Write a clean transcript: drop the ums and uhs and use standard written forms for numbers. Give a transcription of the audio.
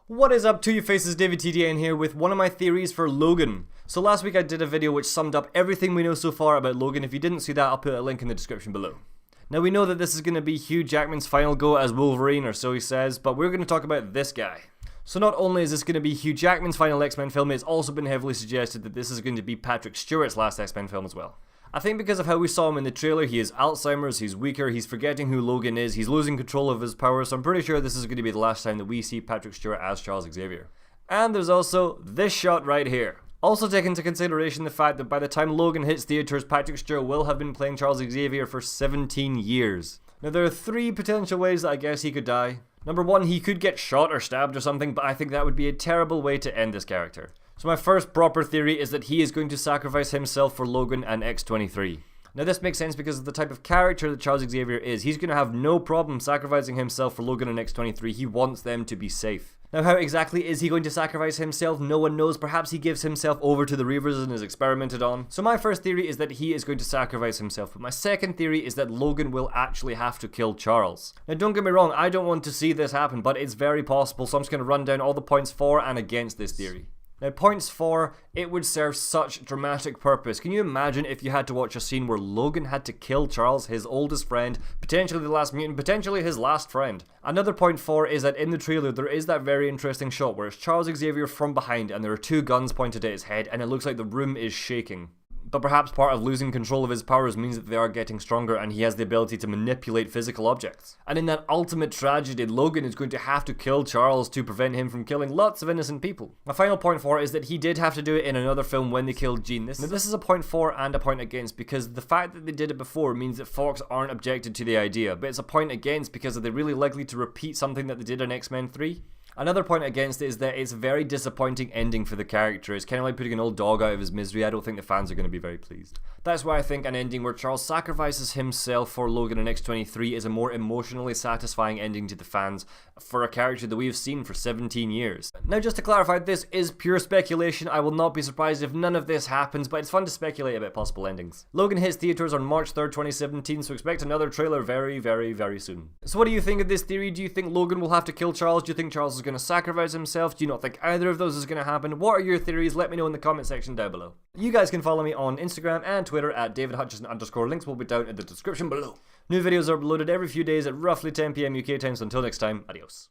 What is up, to you faces? David TDN here with one of my theories for Logan. So last week I did a video which summed up everything we know so far about Logan. If you didn't see that, I'll put a link in the description below. Now we know that this is going to be Hugh Jackman's final go as Wolverine, or so he says, but we're going to talk about this guy. So not only is this going to be Hugh Jackman's final X-Men film, it's also been heavily suggested that this is going to be Patrick Stewart's last X-Men film as well. I think because of how we saw him in the trailer, he has Alzheimer's, he's weaker, he's forgetting who Logan is, he's losing control of his powers, so I'm pretty sure this is going to be the last time that we see Patrick Stewart as Charles Xavier. And there's also this shot right here. Also take into consideration the fact that by the time Logan hits theaters, Patrick Stewart will have been playing Charles Xavier for 17 years. Now there are three potential ways that I guess he could die. Number one, he could get shot or stabbed or something, but I think that would be a terrible way to end this character. So my first proper theory is that he is going to sacrifice himself for Logan and X-23. Now this makes sense because of the type of character that Charles Xavier is. He's going to have no problem sacrificing himself for Logan and X-23. He wants them to be safe. Now how exactly is he going to sacrifice himself? No one knows. Perhaps he gives himself over to the Reavers and is experimented on. So my first theory is that he is going to sacrifice himself. But my second theory is that Logan will actually have to kill Charles. Now don't get me wrong, I don't want to see this happen, but it's very possible. So I'm just going to run down all the points for and against this theory. Now points for, it would serve such dramatic purpose. Can you imagine if you had to watch a scene where Logan had to kill Charles, his oldest friend, potentially the last mutant, potentially his last friend? Another point for is that in the trailer there is that very interesting shot where it's Charles Xavier from behind and there are two guns pointed at his head and it looks like the room is shaking. But perhaps part of losing control of his powers means that they are getting stronger and he has the ability to manipulate physical objects. And in that ultimate tragedy, Logan is going to have to kill Charles to prevent him from killing lots of innocent people. My final point for is that he did have to do it in another film when they killed Jean. Now this is a point for and a point against because the fact that they did it before means that Fox aren't objected to the idea, but it's a point against because are they really likely to repeat something that they did in X-Men 3? Another point against it is that it's a very disappointing ending for the character. It's kind of like putting an old dog out of his misery. I don't think the fans are going to be very pleased. That's why I think an ending where Charles sacrifices himself for Logan and X-23 is a more emotionally satisfying ending to the fans for a character that we've seen for 17 years. Now just to clarify, this is pure speculation. I will not be surprised if none of this happens, but it's fun to speculate about possible endings. Logan hits theaters on March 3rd, 2017, so expect another trailer very, very, very soon. So what do you think of this theory? Do you think Logan will have to kill Charles? Do you think Charles is going to sacrifice himself? Do you not think either of those is going to happen? What are your theories? Let me know in the comment section down below. You guys can follow me on Instagram and Twitter at DavidHutchison_. Links will be down in the description below. New videos are uploaded every few days at roughly 10 PM UK time, so until next time, adios.